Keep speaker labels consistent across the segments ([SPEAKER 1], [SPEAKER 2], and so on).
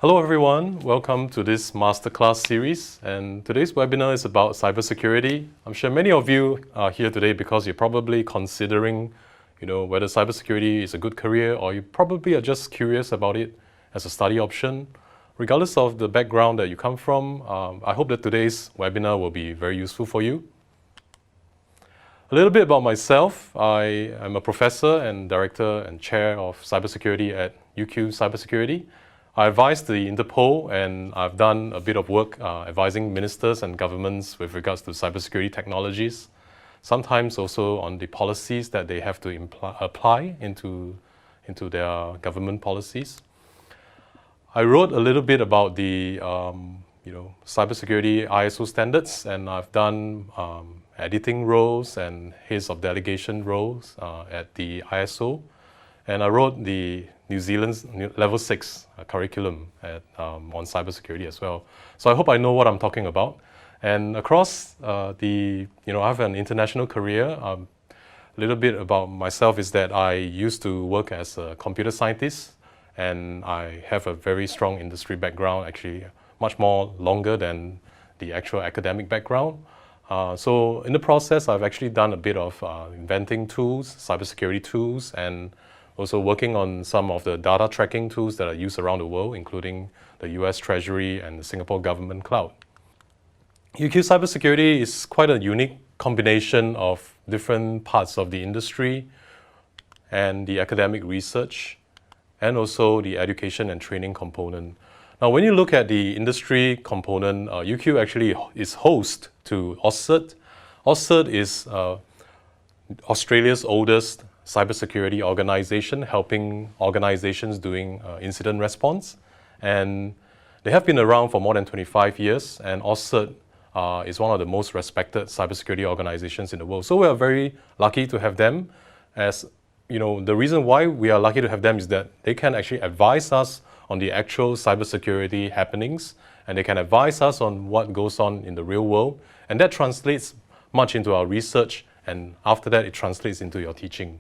[SPEAKER 1] Hello everyone, welcome to this Masterclass series, and today's webinar is about cybersecurity. I'm sure many of you are here today because you're probably considering, whether cybersecurity is a good career, or you probably are just curious about it as a study option. Regardless of the background that you come from, I hope that today's webinar will be very useful for you. A little bit about myself. I am a professor and director and chair of cybersecurity at UQ Cybersecurity. I advise the Interpol, and I've done a bit of work advising ministers and governments with regards to cybersecurity technologies, sometimes also on the policies that they have to apply into their government policies. I wrote a little bit about the cybersecurity ISO standards, and I've done editing roles and heads of delegation roles at the ISO. And I wrote the New Zealand's level 6 curriculum on cybersecurity as well. So I hope I know what I'm talking about. And across I have an international career. A little bit about myself is that I used to work as a computer scientist, and I have a very strong industry background, actually much more longer than the actual academic background. So in the process, I've actually done a bit of inventing tools, cybersecurity tools, and also working on some of the data tracking tools that are used around the world, including the US Treasury and the Singapore Government Cloud. UQ Cybersecurity is quite a unique combination of different parts of the industry and the academic research, and also the education and training component. Now, when you look at the industry component, UQ actually is host to AusCert. AusCert is Australia's oldest cybersecurity organization, helping organizations doing incident response. And they have been around for more than 25 years, and AusCert is one of the most respected cybersecurity organizations in the world. So we are very lucky to have them. As the reason why we are lucky to have them is that they can actually advise us on the actual cybersecurity happenings, and they can advise us on what goes on in the real world. And that translates much into our research, and after that it translates into your teaching.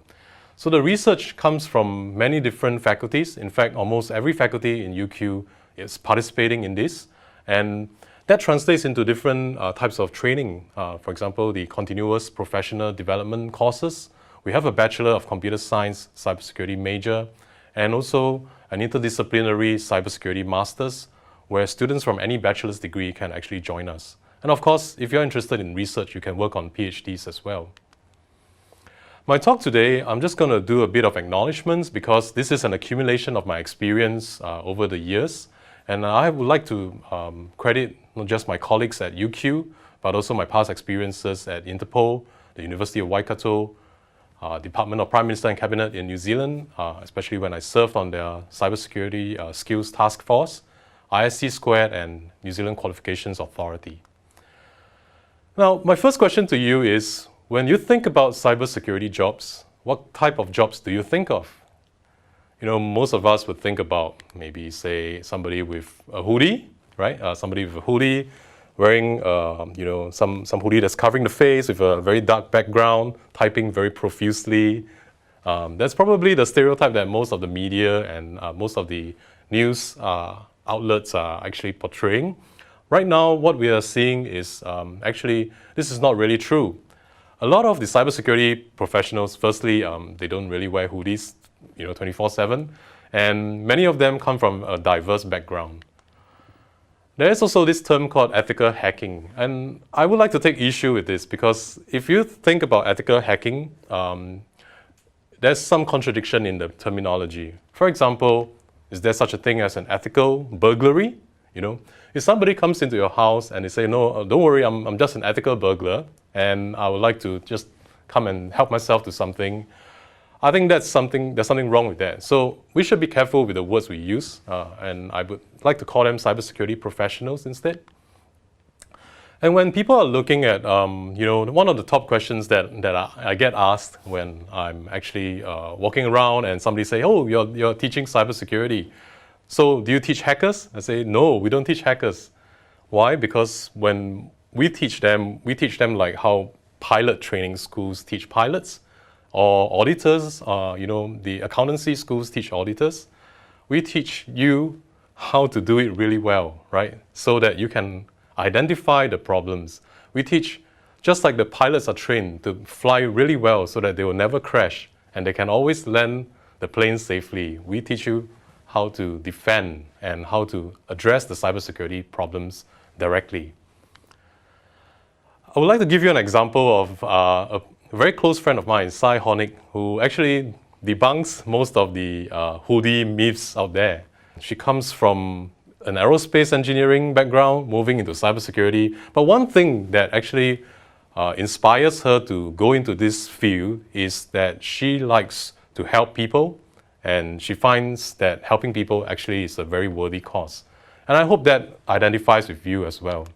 [SPEAKER 1] So the research comes from many different faculties. In fact, almost every faculty in UQ is participating in this. And that translates into different types of training. For example, the continuous professional development courses. We have a Bachelor of Computer Science Cybersecurity major, and also an interdisciplinary cybersecurity masters, where students from any bachelor's degree can actually join us. And of course, if you're interested in research, you can work on PhDs as well. My talk today, I'm just going to do a bit of acknowledgements because this is an accumulation of my experience over the years. And I would like to credit not just my colleagues at UQ, but also my past experiences at Interpol, the University of Waikato, Department of Prime Minister and Cabinet in New Zealand, especially when I served on their Cybersecurity Skills Task Force, ISC Squared, and New Zealand Qualifications Authority. Now, my first question to you is, when you think about cybersecurity jobs, what type of jobs do you think of? Most of us would think about maybe, say, somebody with a hoodie, right? Somebody with a hoodie, wearing, some hoodie that's covering the face with a very dark background, typing very profusely. That's probably the stereotype that most of the media and most of the news outlets are actually portraying. Right now, what we are seeing is actually, this is not really true. A lot of the cybersecurity professionals, firstly, they don't really wear hoodies, 24/7, and many of them come from a diverse background. There is also this term called ethical hacking, and I would like to take issue with this because if you think about ethical hacking, there's some contradiction in the terminology. For example, is there such a thing as an ethical burglary? If somebody comes into your house and they say, no, don't worry, I'm just an ethical burglar, and I would like to just come and help myself to something, I think there's something wrong with that. So we should be careful with the words we use, and I would like to call them cybersecurity professionals instead. And when people are looking at, one of the top questions that I get asked when I'm actually walking around and somebody say, oh, you're teaching cybersecurity. So do you teach hackers? I say, no, we don't teach hackers. Why? Because when we teach them like how pilot training schools teach pilots, or auditors, the accountancy schools teach auditors. We teach you how to do it really well, right? So that you can identify the problems. We teach, just like the pilots are trained to fly really well so that they will never crash and they can always land the plane safely. We teach you how to defend and how to address the cybersecurity problems directly. I would like to give you an example of a very close friend of mine, Cy Hornick, who actually debunks most of the hoodie myths out there. She comes from an aerospace engineering background, moving into cybersecurity. But one thing that actually inspires her to go into this field is that she likes to help people, and she finds that helping people actually is a very worthy cause. And I hope that identifies with you as well.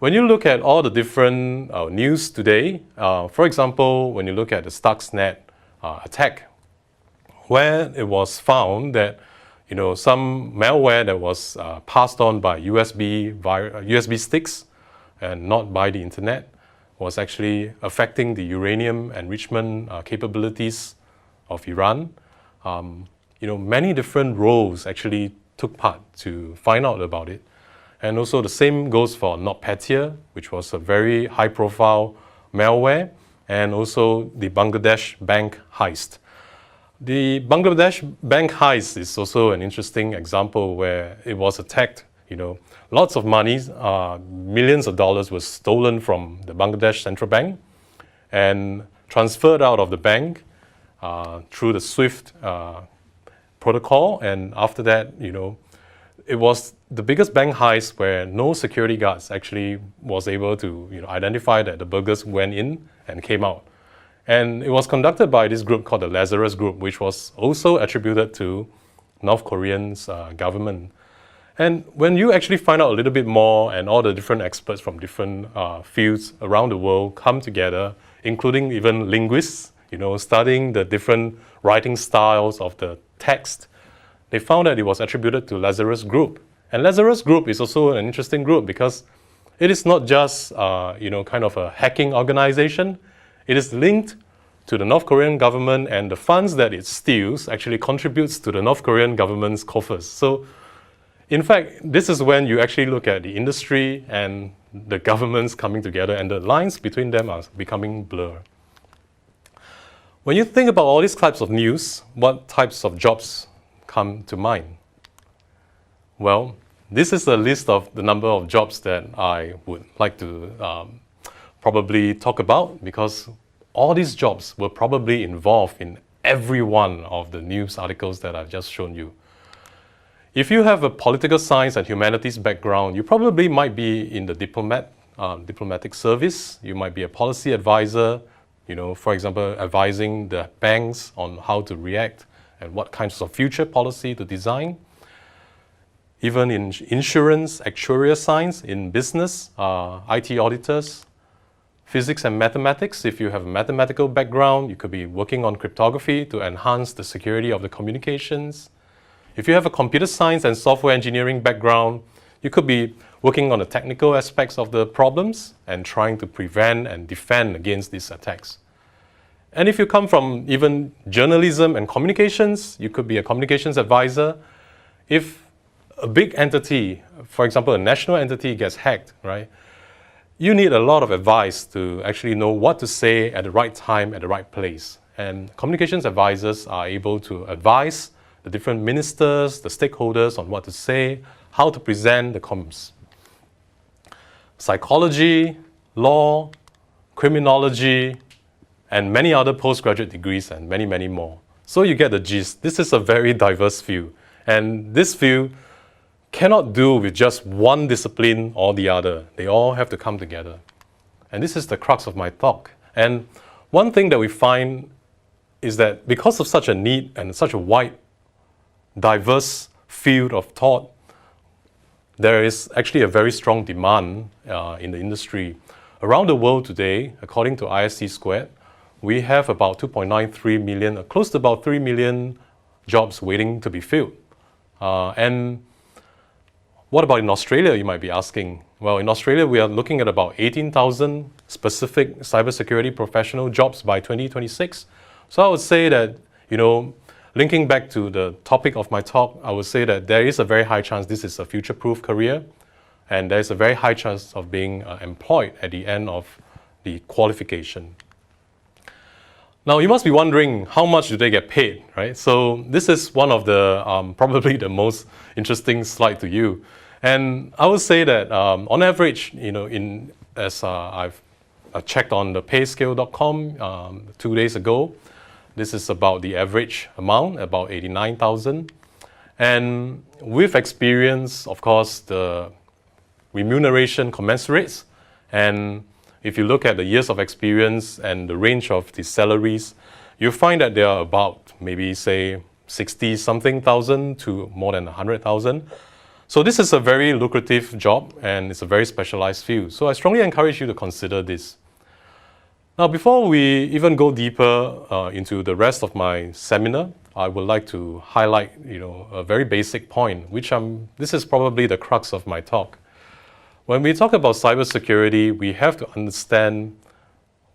[SPEAKER 1] When you look at all the different news today, for example, when you look at the Stuxnet attack, where it was found that some malware that was passed on by USB sticks and not by the internet was actually affecting the uranium enrichment capabilities of Iran. Many different roles actually took part to find out about it. And also the same goes for NotPetya, which was a very high-profile malware, and also the Bangladesh bank heist. The Bangladesh bank heist is also an interesting example where it was attacked. Lots of money, millions of dollars was stolen from the Bangladesh central bank and transferred out of the bank through the SWIFT protocol. And after that, it was the biggest bank heist where no security guards actually was able to identify that the burglars went in and came out. And it was conducted by this group called the Lazarus Group, which was also attributed to North Korean's government. And when you actually find out a little bit more, and all the different experts from different fields around the world come together, including even linguists, studying the different writing styles of the text, they found that it was attributed to Lazarus Group. And Lazarus Group is also an interesting group because it is not just kind of a hacking organization. It is linked to the North Korean government, and the funds that it steals actually contributes to the North Korean government's coffers. So in fact, this is when you actually look at the industry and the governments coming together, and the lines between them are becoming blurred. When you think about all these types of news, what types of jobs come to mind? Well, this is a list of the number of jobs that I would like to probably talk about, because all these jobs were probably involved in every one of the news articles that I've just shown you. If you have a political science and humanities background, you probably might be in the diplomatic service. You might be a policy advisor, for example, advising the banks on how to react and what kinds of future policy to design. Even in insurance, actuarial science, in business, IT auditors, physics and mathematics. If you have a mathematical background, you could be working on cryptography to enhance the security of the communications. If you have a computer science and software engineering background, you could be working on the technical aspects of the problems and trying to prevent and defend against these attacks. And if you come from even journalism and communications, you could be a communications advisor. If a big entity, for example, a national entity gets hacked, right? You need a lot of advice to actually know what to say at the right time, at the right place. And communications advisors are able to advise the different ministers, the stakeholders on what to say, how to present the comms. Psychology, law, criminology, and many other postgraduate degrees, and many, many more. So you get the gist. This is a very diverse field. And this field cannot do with just one discipline or the other. They all have to come together. And this is the crux of my talk. And one thing that we find is that because of such a need and such a wide, diverse field of thought, there is actually a very strong demand in the industry. Around the world today, according to ISC Squared, we have about 2.93 million, close to about 3 million jobs waiting to be filled. And what about in Australia, you might be asking? Well, in Australia, we are looking at about 18,000 specific cybersecurity professional jobs by 2026. So I would say that, linking back to the topic of my talk, I would say that there is a very high chance this is a future-proof career, and there is a very high chance of being employed at the end of the qualification. Now, you must be wondering, how much do they get paid, right? So this is one of the probably the most interesting slide to you. And I would say that on average, I've checked on the payscale.com 2 days ago. This is about the average amount, about 89,000. And with experience, of course, the remuneration commensurates. And if you look at the years of experience and the range of the salaries, you find that they are about maybe say 60-something thousand to more than 100,000. So this is a very lucrative job and it's a very specialized field. So I strongly encourage you to consider this. Now, before we even go deeper into the rest of my seminar, I would like to highlight, a very basic point, this is probably the crux of my talk. When we talk about cybersecurity, we have to understand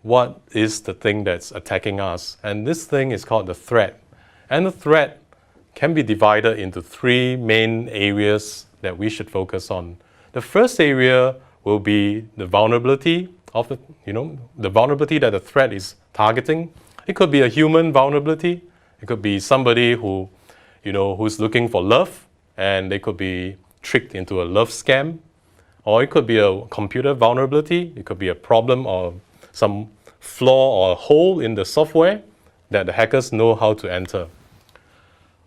[SPEAKER 1] what is the thing that's attacking us. And this thing is called the threat. And the threat can be divided into 3 main areas that we should focus on. The first area will be the vulnerability of the vulnerability that the threat is targeting. It could be a human vulnerability. It could be somebody who's looking for love, and they could be tricked into a love scam. Or it could be a computer vulnerability. It could be a problem or some flaw or a hole in the software that the hackers know how to enter.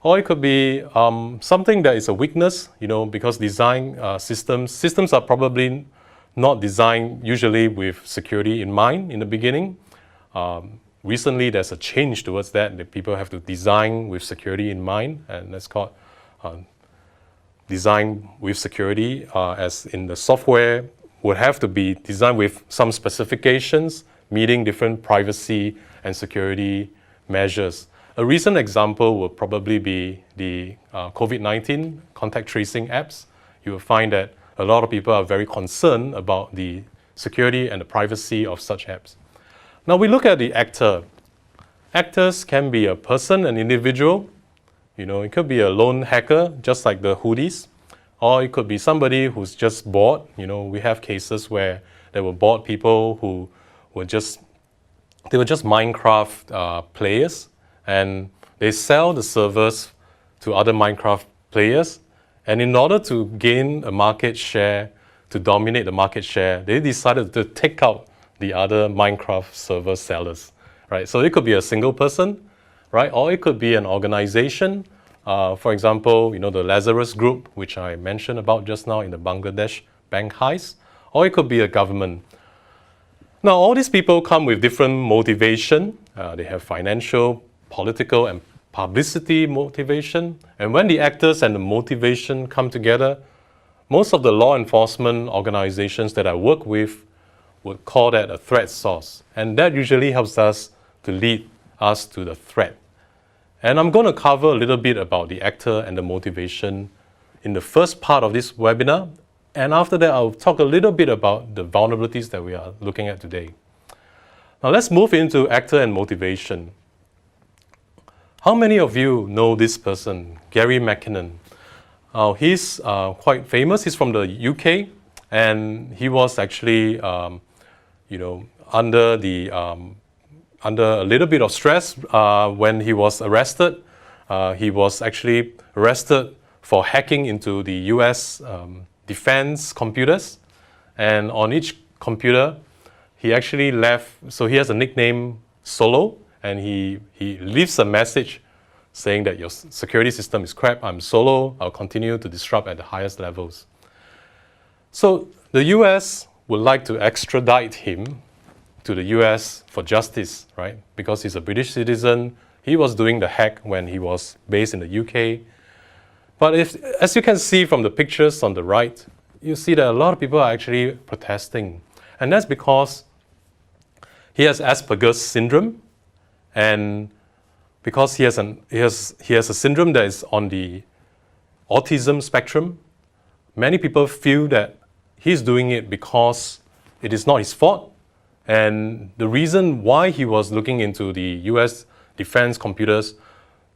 [SPEAKER 1] Or it could be something that is a weakness, because design systems are probably not designed usually with security in mind in the beginning. Recently, there's a change towards that people have to design with security in mind, and that's called design with security, as in the software would have to be designed with some specifications, meeting different privacy and security measures. A recent example would probably be the COVID-19 contact tracing apps. You will find that a lot of people are very concerned about the security and the privacy of such apps. Now we look at the actor. Actors can be a person, an individual. It could be a lone hacker, just like the hoodies. Or it could be somebody who's just bored. We have cases where there were bored people who were just Minecraft players, and they sell the servers to other Minecraft players. And in order to gain a market share, to dominate the market share, they decided to take out the other Minecraft server sellers, right? So it could be a single person, right? Or it could be an organization. For example, the Lazarus Group, which I mentioned about just now in the Bangladesh bank heist. Or it could be a government. Now, all these people come with different motivation. They have financial, political, and publicity motivation. And when the actors and the motivation come together, most of the law enforcement organizations that I work with would call that a threat source. And that usually helps us to lead us to the threat. And I'm going to cover a little bit about the actor and the motivation in the first part of this webinar. And after that, I'll talk a little bit about the vulnerabilities that we are looking at today. Now let's move into actor and motivation. How many of you know this person, Gary McKinnon? He's quite famous. He's from the UK, and he was actually, under a little bit of stress when he was arrested. He was actually arrested for hacking into the US defense computers, and on each computer, he actually left. So he has a nickname, Solo. And he leaves a message saying that your security system is crap, I'm Solo, I'll continue to disrupt at the highest levels. So the US would like to extradite him to the US for justice, right? Because he's a British citizen. He was doing the hack when he was based in the UK. But as you can see from the pictures on the right, you see that a lot of people are actually protesting. And that's because he has Asperger's syndrome. And because he has a syndrome that is on the autism spectrum, many people feel that he's doing it because it is not his fault. And the reason why he was looking into the US defense computers,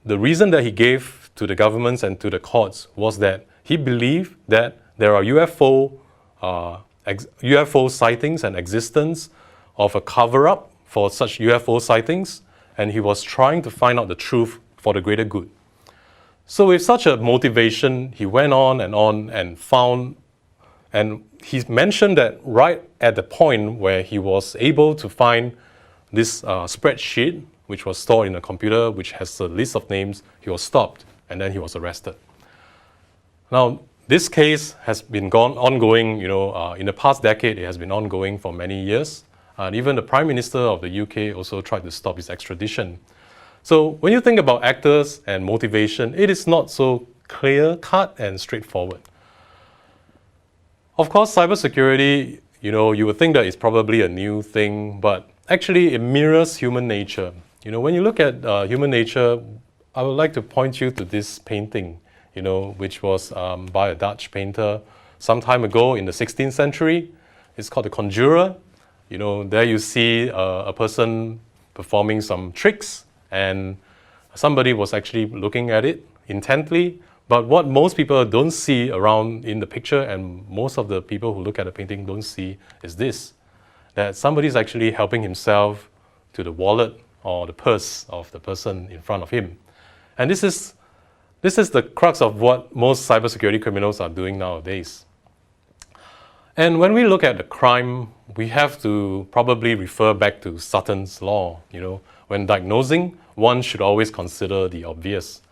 [SPEAKER 1] the reason that he gave to the governments and to the courts was that he believed that there are UFO sightings and existence of a cover-up for such UFO sightings, and he was trying to find out the truth for the greater good. So with such a motivation, he went on and found, and he mentioned that right at the point where he was able to find this spreadsheet, which was stored in a computer, which has a list of names, he was stopped, and then he was arrested. Now, this case has been ongoing, in the past decade, it has been ongoing for many years. And even the Prime Minister of the UK also tried to stop his extradition. So when you think about actors and motivation, it is not so clear-cut and straightforward. Of course, cybersecurity, you would think that it's probably a new thing, but actually it mirrors human nature. When you look at human nature, I would like to point you to this painting, which was by a Dutch painter some time ago in the 16th century. It's called The Conjurer. There you see a person performing some tricks, and somebody was actually looking at it intently. But what most people don't see around in the picture, and most of the people who look at the painting don't see, is this, that somebody is actually helping himself to the wallet or the purse of the person in front of him. And this is the crux of what most cybersecurity criminals are doing nowadays. And when we look at the crime, we have to probably refer back to Suttons Law. When diagnosing, one should always consider the obvious.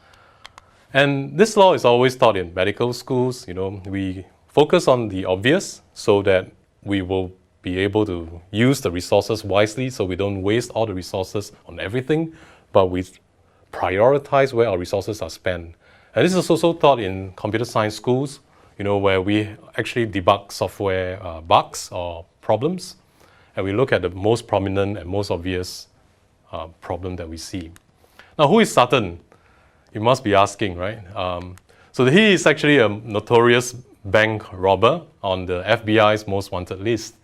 [SPEAKER 1] And this law is always taught in medical schools. We focus on the obvious so that we will be able to use the resources wisely, so we don't waste all the resources on everything, but we prioritize where our resources are spent. And this is also taught in computer science schools, where we actually debug software bugs or problems, and we look at the most prominent and most obvious problem that we see. Now, who is Sutton? You must be asking, right? So he is actually a notorious bank robber on the FBI's most wanted list.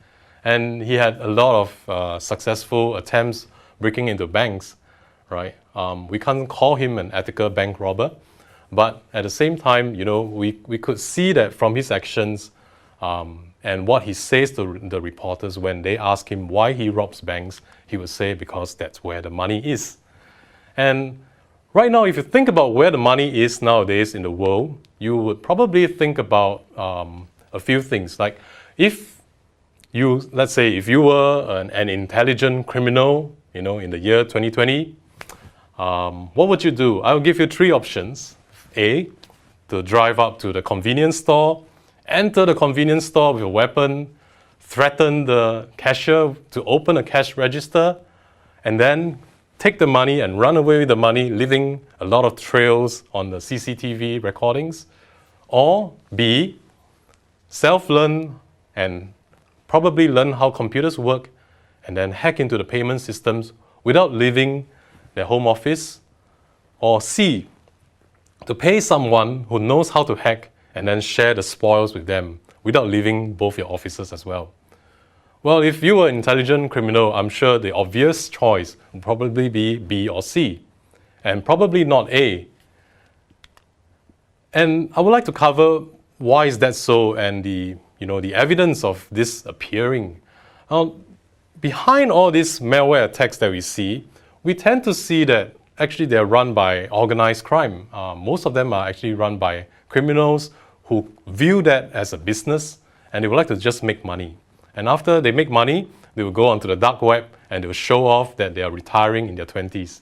[SPEAKER 1] And he had a lot of successful attempts breaking into banks, right? We can't call him an ethical bank robber, but at the same time, we could see that from his actions and what he says to the reporters when they ask him why he robs banks, he would say because that's where the money is. And right now, if you think about where the money is nowadays in the world, you would probably think about a few things. Like let's say if you were an intelligent criminal, in the year 2020, what would you do? I'll give you three options. A, to drive up to the convenience store, enter the convenience store with a weapon, threaten the cashier to open a cash register, and then take the money and run away with the money, leaving a lot of trails on the CCTV recordings. Or B, self-learn and probably learn how computers work and then hack into the payment systems without leaving their home office. Or C, to pay someone who knows how to hack and then share the spoils with them without leaving both your offices as well. Well, if you were an intelligent criminal, I'm sure the obvious choice would probably be B or C, and probably not A. And I would like to cover why is that so and the evidence of this appearing. Behind all these malware attacks that we see, we tend to see that actually they're run by organized crime. Most of them are actually run by criminals who view that as a business and they would like to just make money. And after they make money, they will go onto the dark web and they will show off that they are retiring in their 20s.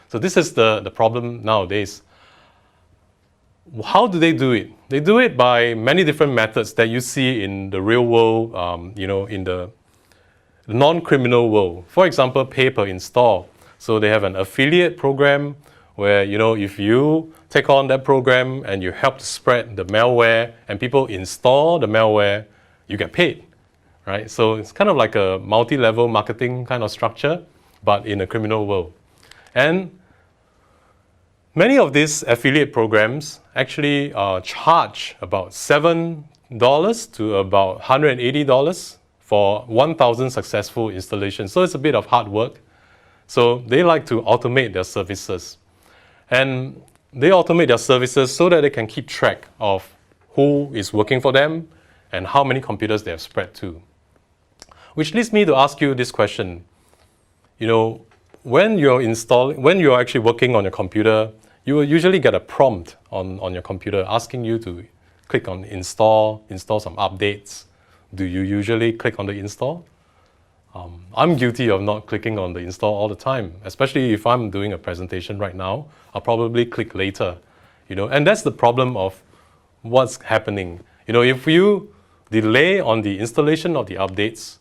[SPEAKER 1] So this is the problem nowadays. How do they do it? They do it by many different methods that you see in the real world, in the non-criminal world. For example, pay per install. So they have an affiliate program where, if you take on that program and you help to spread the malware and people install the malware, you get paid, right? So it's kind of like a multi-level marketing kind of structure, but in a criminal world. And many of these affiliate programs actually charge about $7 to about $180 for 1,000 successful installations. So it's a bit of hard work. So they like to automate their services. And they automate their services so that they can keep track of who is working for them and how many computers they have spread to. Which leads me to ask you this question. When you're actually working on your computer, you will usually get a prompt on your computer asking you to click on install some updates. Do you usually click on the install? I'm guilty of not clicking on the install all the time, especially if I'm doing a presentation right now. I'll probably click later, and that's the problem of what's happening. If you delay on the installation of the updates,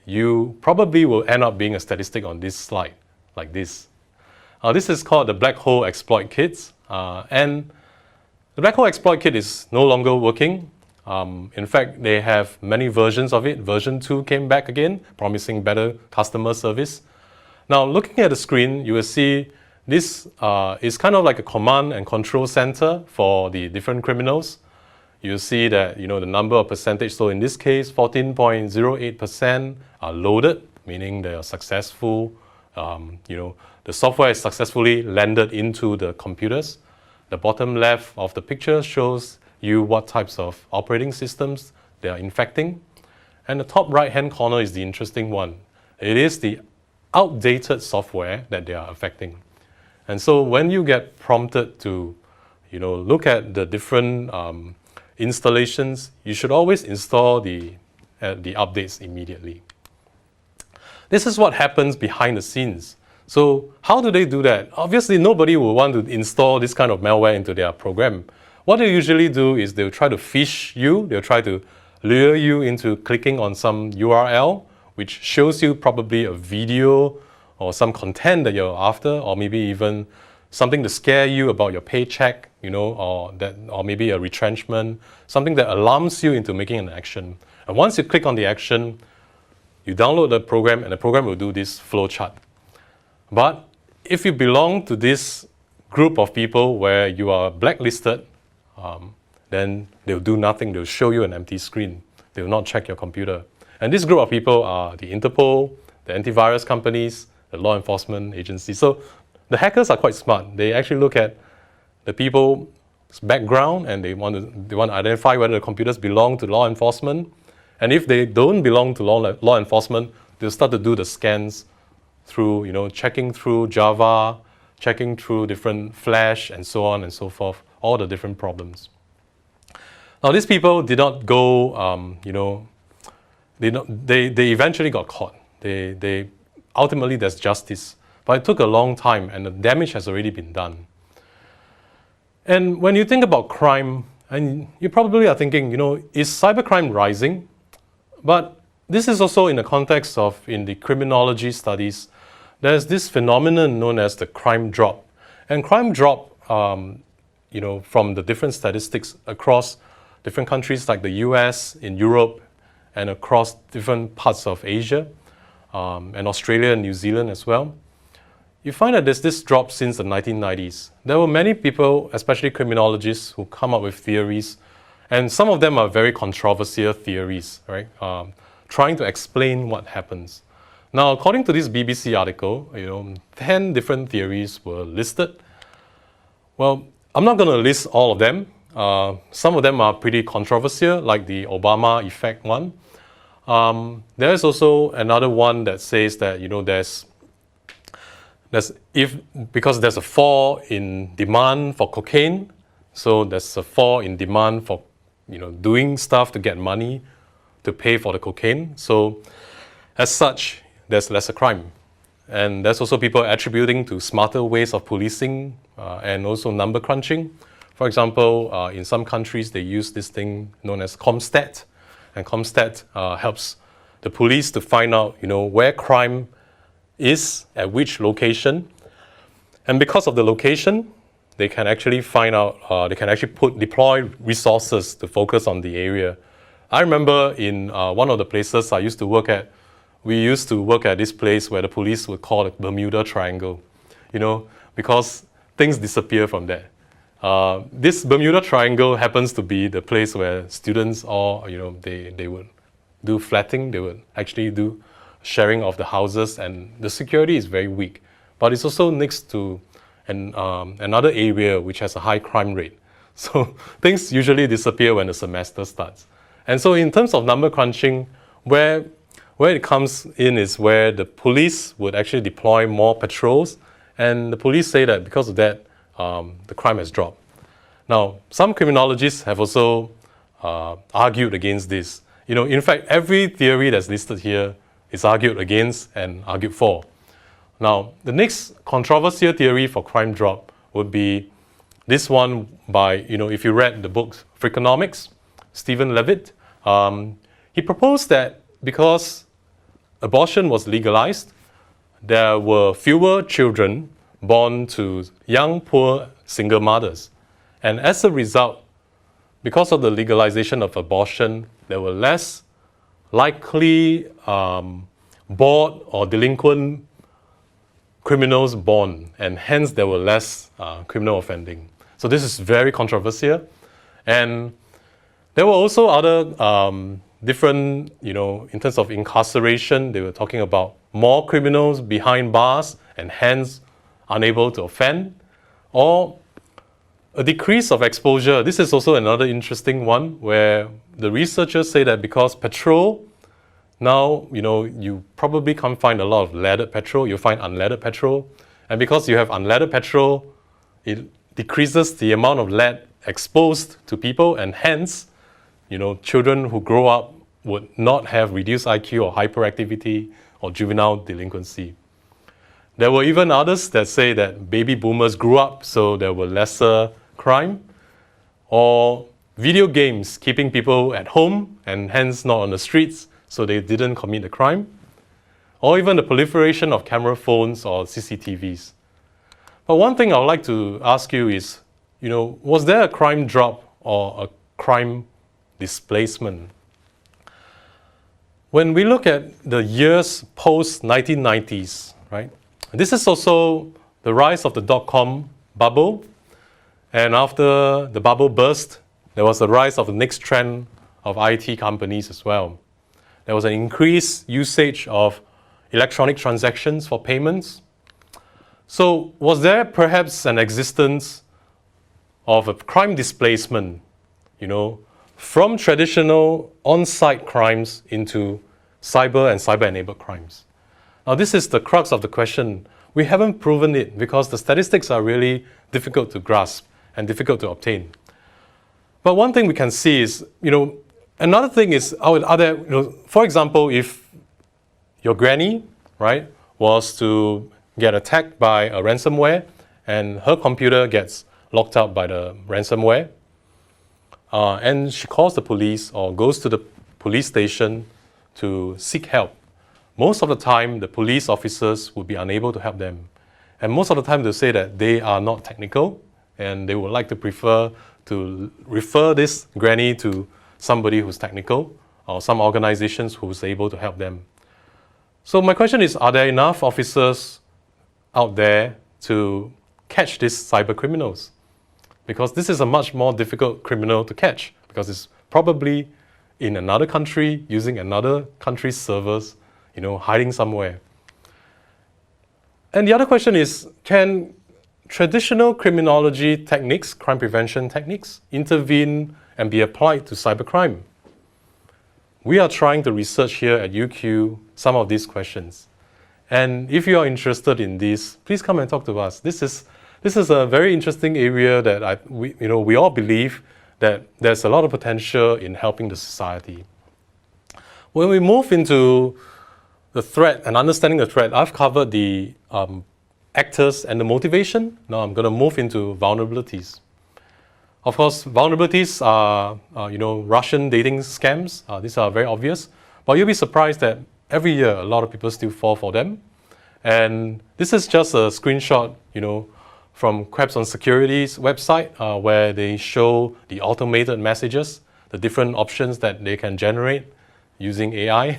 [SPEAKER 1] you probably will end up being a statistic on this slide, like this. This is called the Black Hole Exploit Kit, and the Black Hole Exploit Kit is no longer working. In fact, they have many versions of it. Version 2 came back again, promising better customer service. Now, looking at the screen, you will see this is kind of like a command and control center for the different criminals. You see that the number of percentage. So in this case, 14.08% are loaded, meaning they are successful. The software is successfully landed into the computers. The bottom left of the picture shows you what types of operating systems they are infecting. And the top right-hand corner is the interesting one. It is the outdated software that they are affecting. And so when you get prompted to look at the different installations, you should always install the updates immediately. This is what happens behind the scenes. So how do they do that? Obviously, nobody will want to install this kind of malware into their program. What they usually do is they'll try to phish you. They'll try to lure you into clicking on some URL, which shows you probably a video or some content that you're after, or maybe even something to scare you about your paycheck, or maybe a retrenchment, something that alarms you into making an action. And once you click on the action, you download the program, and the program will do this flowchart. But if you belong to this group of people where you are blacklisted, then they'll do nothing. They'll show you an empty screen. They will not check your computer. And this group of people are the Interpol, the antivirus companies, the law enforcement agencies. So the hackers are quite smart. They actually look at the people's background, and they want to identify whether the computers belong to law enforcement. And if they don't belong to law enforcement, they'll start to do the scans through, checking through Java, checking through different Flash, and so on and so forth, all the different problems. Now, these people did not go, they eventually got caught. Ultimately, there's justice. But it took a long time, and the damage has already been done. And when you think about crime, and you probably are thinking, is cybercrime rising? But this is also in the context of, in the criminology studies, there's this phenomenon known as the crime drop. And crime drop, from the different statistics across different countries like the US, in Europe, and across different parts of Asia, and Australia and New Zealand as well, you find that there's this drop since the 1990s. There were many people, especially criminologists, who come up with theories, and some of them are very controversial theories, right? Trying to explain what happens. Now, according to this BBC article, 10 different theories were listed. Well, I'm not going to list all of them. Some of them are pretty controversial, like the Obama effect one. There's also another one that says that because there's a fall in demand for cocaine, so there's a fall in demand for doing stuff to get money to pay for the cocaine. So as such, there's lesser crime. And there's also people attributing to smarter ways of policing and also number crunching. For example, in some countries, they use this thing known as ComStat. And ComStat helps the police to find out, where crime is at which location. And because of the location, they can actually find out, they can actually deploy resources to focus on the area. I remember in one of the places I used to work at, we used to work at this place where the police would call it Bermuda Triangle, because things disappear from there. This Bermuda Triangle happens to be the place where students they would do flatting, they would actually do sharing of the houses, and the security is very weak. But it's also next to, another area which has a high crime rate. So things usually disappear when the semester starts. And so in terms of number crunching, where it comes in is where the police would actually deploy more patrols, and the police say that because of that, the crime has dropped. Now, some criminologists have also argued against this. In fact, every theory that's listed here is argued against and argued for. Now, the next controversial theory for crime drop would be this one by, if you read the book Freakonomics, Stephen Levitt, he proposed that because abortion was legalized, there were fewer children born to young, poor, single mothers. And as a result, because of the legalization of abortion, there were less likely bored or delinquent criminals born, and hence there were less criminal offending. So this is very controversial. And there were also other different, in terms of incarceration, they were talking about more criminals behind bars and hence unable to offend, or a decrease of exposure. This is also another interesting one where the researchers say that because petrol, now, you probably can't find a lot of leaded petrol, you'll find unleaded petrol. And because you have unleaded petrol, it decreases the amount of lead exposed to people, and hence, children who grow up would not have reduced IQ or hyperactivity or juvenile delinquency. There were even others that say that baby boomers grew up, so there were lesser crime, or video games keeping people at home and hence not on the streets, so they didn't commit a crime, or even the proliferation of camera phones or CCTVs. But one thing I would like to ask you is, was there a crime drop or a crime displacement? When we look at the years post-1990s, right? This is also the rise of the dot-com bubble. And after the bubble burst, there was a rise of the next trend of IT companies as well. There was an increased usage of electronic transactions for payments. So was there perhaps an existence of a crime displacement, from traditional on-site crimes into cyber and cyber-enabled crimes? Now, this is the crux of the question. We haven't proven it because the statistics are really difficult to grasp and difficult to obtain. But one thing we can see is, another thing is, are there, for example, if your granny, right, was to get attacked by a ransomware and her computer gets locked out by the ransomware, and she calls the police or goes to the police station to seek help, most of the time the police officers would be unable to help them. And most of the time they'll say that they are not technical and they would like to prefer to refer this granny to somebody who's technical or some organizations who's able to help them. So my question is, are there enough officers out there to catch these cyber criminals? Because this is a much more difficult criminal to catch because it's probably in another country using another country's servers, hiding somewhere. And the other question is, can traditional criminology techniques, crime prevention techniques, intervene and be applied to cybercrime? We are trying to research here at UQ some of these questions. And if you are interested in this, please come and talk to us. This is a very interesting area that we all believe that there's a lot of potential in helping the society. When we move into the threat and understanding the threat, I've covered the actors and the motivation. Now I'm going to move into vulnerabilities. Of course, vulnerabilities are, Russian dating scams. These are very obvious. But you'll be surprised that every year a lot of people still fall for them. And this is just a screenshot, from Suttons Security's website where they show the automated messages, the different options that they can generate using AI,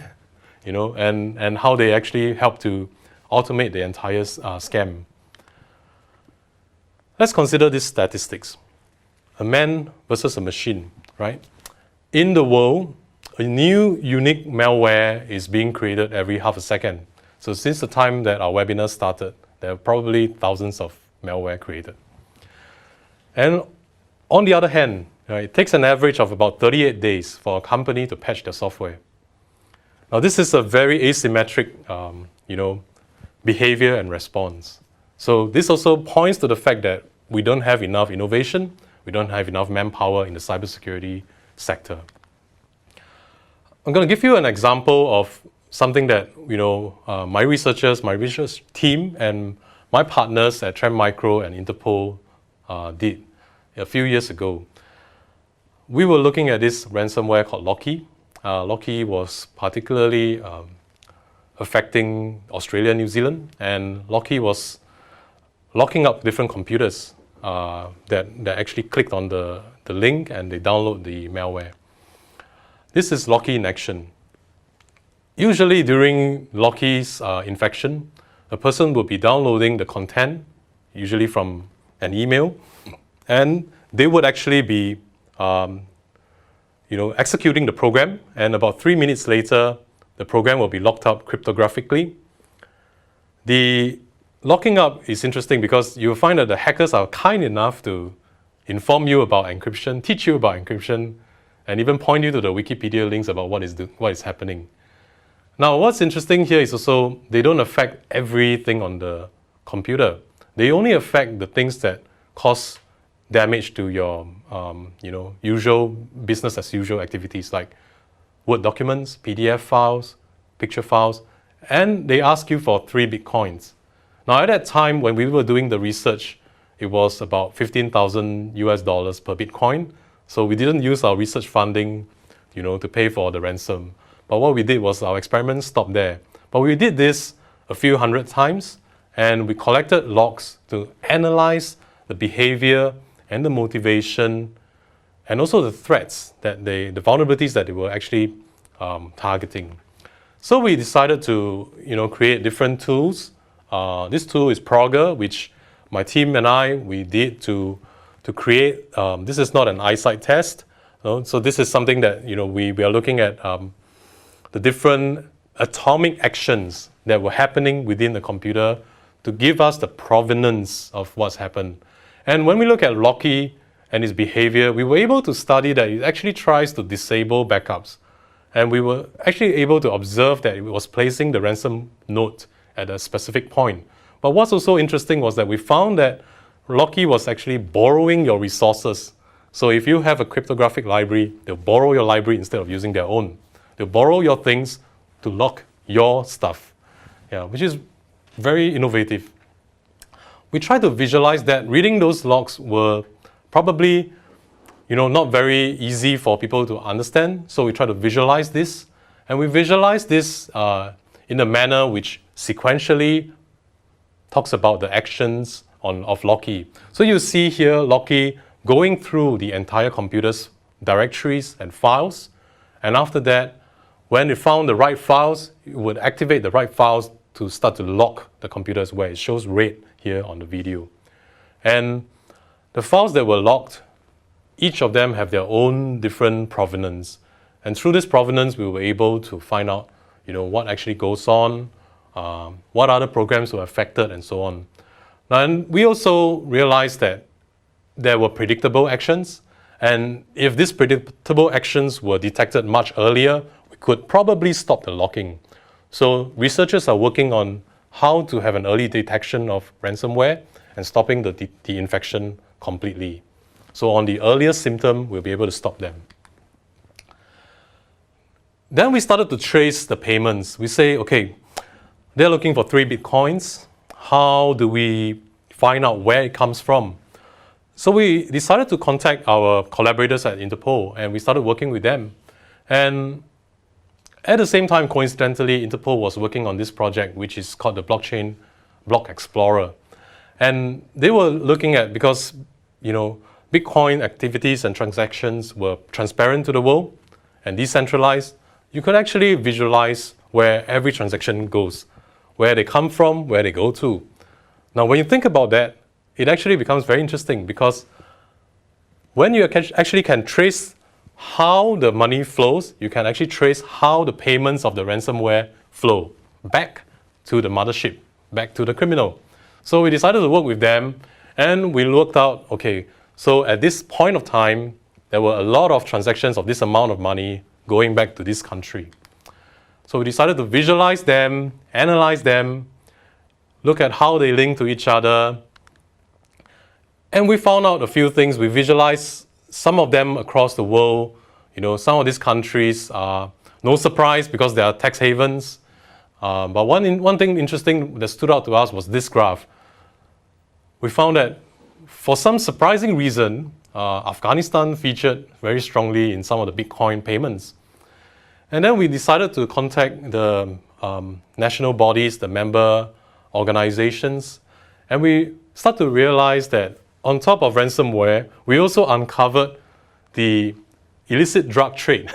[SPEAKER 1] and how they actually help to automate the entire scam. Let's consider these statistics. A man versus a machine, right? In the world, a new unique malware is being created every half a second. So since the time that our webinar started, there are probably thousands of malware created. And on the other hand, it takes an average of about 38 days for a company to patch their software. Now, this is a very asymmetric, behavior and response. So this also points to the fact that we don't have enough innovation, we don't have enough manpower in the cybersecurity sector. I'm going to give you an example of something that my research team and my partners at Trend Micro and Interpol did a few years ago. We were looking at this ransomware called Loki. Loki was particularly affecting Australia and New Zealand, and Loki was locking up different computers that actually clicked on the link and they download the malware. This is Loki in action. Usually during Loki's infection, a person will be downloading the content, usually from an email, and they would actually be executing the program, and about 3 minutes later, the program will be locked up cryptographically. The locking up is interesting because you'll find that the hackers are kind enough to inform you about encryption, teach you about encryption, and even point you to the Wikipedia links about what is happening. Now, what's interesting here is also they don't affect everything on the computer. They only affect the things that cause damage to your usual business as usual activities like Word documents, PDF files, picture files, and they ask you for 3 Bitcoins. Now, at that time when we were doing the research, it was about $15,000 per Bitcoin. So we didn't use our research funding, to pay for the ransom. But what we did was our experiment stopped there. But we did this a few hundred times, and we collected logs to analyze the behavior and the motivation, and also the threats that the vulnerabilities that they were actually targeting. So we decided to, create different tools. This tool is Progger, which my team and we did to create. This is not an eyesight test. So this is something that we are looking at the different atomic actions that were happening within the computer to give us the provenance of what's happened. And when we look at Loki and his behavior, we were able to study that it actually tries to disable backups. And we were actually able to observe that it was placing the ransom note at a specific point. But what's also interesting was that we found that Loki was actually borrowing your resources. So if you have a cryptographic library, they'll borrow your library instead of using their own. They'll borrow your things to lock your stuff, which is very innovative. We tried to visualize that. Reading those logs were probably not very easy for people to understand. So we tried to visualize this. And we visualize this in a manner which sequentially talks about the actions of Loki. So you see here Loki going through the entire computer's directories and files. And after that, when it found the right files, it would activate the right files to start to lock the computers where it shows red here on the video. And the files that were locked, each of them have their own different provenance. And through this provenance, we were able to find out, what actually goes on, what other programs were affected, and so on. And we also realized that there were predictable actions. And if these predictable actions were detected much earlier, we could probably stop the locking. So researchers are working on how to have an early detection of ransomware and stopping the infection completely. So on the earliest symptom, we'll be able to stop them. Then we started to trace the payments. We say, okay, they're looking for 3 Bitcoins. How do we find out where it comes from? So we decided to contact our collaborators at Interpol, and we started working with them. And at the same time, coincidentally, Interpol was working on this project, which is called the Blockchain Block Explorer. And they were looking at, because Bitcoin activities and transactions were transparent to the world and decentralized, you could actually visualize where every transaction goes, where they come from, where they go to. Now, when you think about that, it actually becomes very interesting, because when you actually can trace how the money flows, you can actually trace how the payments of the ransomware flow back to the mothership, back to the criminal. So we decided to work with them, And we looked out, okay, so at this point of time, there were a lot of transactions of this amount of money going back to this country. So we decided to visualize them, analyze them, look at how they link to each other. And we found out a few things. We visualized some of them across the world. Some of these countries are no surprise because they are tax havens. But one thing interesting that stood out to us was this graph. We found that for some surprising reason, Afghanistan featured very strongly in some of the Bitcoin payments. And then we decided to contact the national bodies, the member organizations, and we start to realize that on top of ransomware, we also uncovered the illicit drug trade.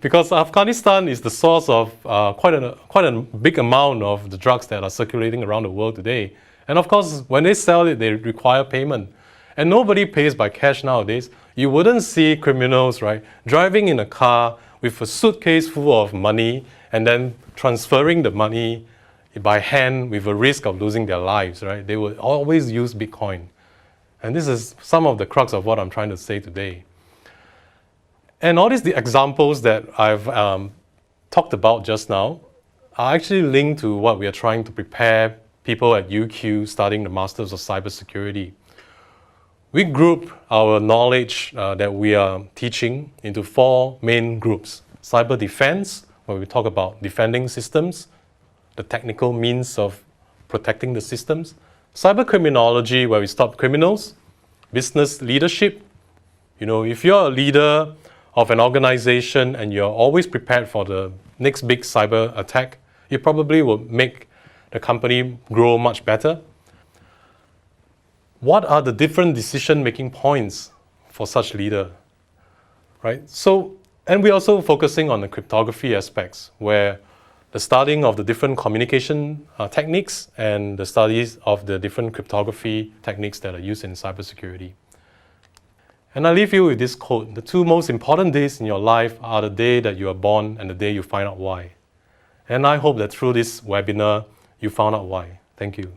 [SPEAKER 1] Because Afghanistan is the source of quite a big amount of the drugs that are circulating around the world today. And of course, when they sell it, they require payment. And nobody pays by cash nowadays. You wouldn't see criminals, right, driving in a car with a suitcase full of money and then transferring the money by hand with a risk of losing their lives, right? They would always use Bitcoin. And this is some of the crux of what I'm trying to say today. And all these examples that I've talked about just now are actually linked to what we are trying to prepare people at UQ studying the Masters of Cybersecurity. We group our knowledge that we are teaching into 4 main groups. Cyber defense, where we talk about defending systems, the technical means of protecting the systems. Cyber criminology, where we stop criminals. Business leadership. If you're a leader of an organization and you're always prepared for the next big cyber attack, you probably will make the company grow much better. What are the different decision-making points for such leader, right? And we're also focusing on the cryptography aspects, where the studying of the different communication techniques and the studies of the different cryptography techniques that are used in cybersecurity. And I leave you with this quote: the 2 most important days in your life are the day that you are born and the day you find out why. And I hope that through this webinar, you found out why. Thank you.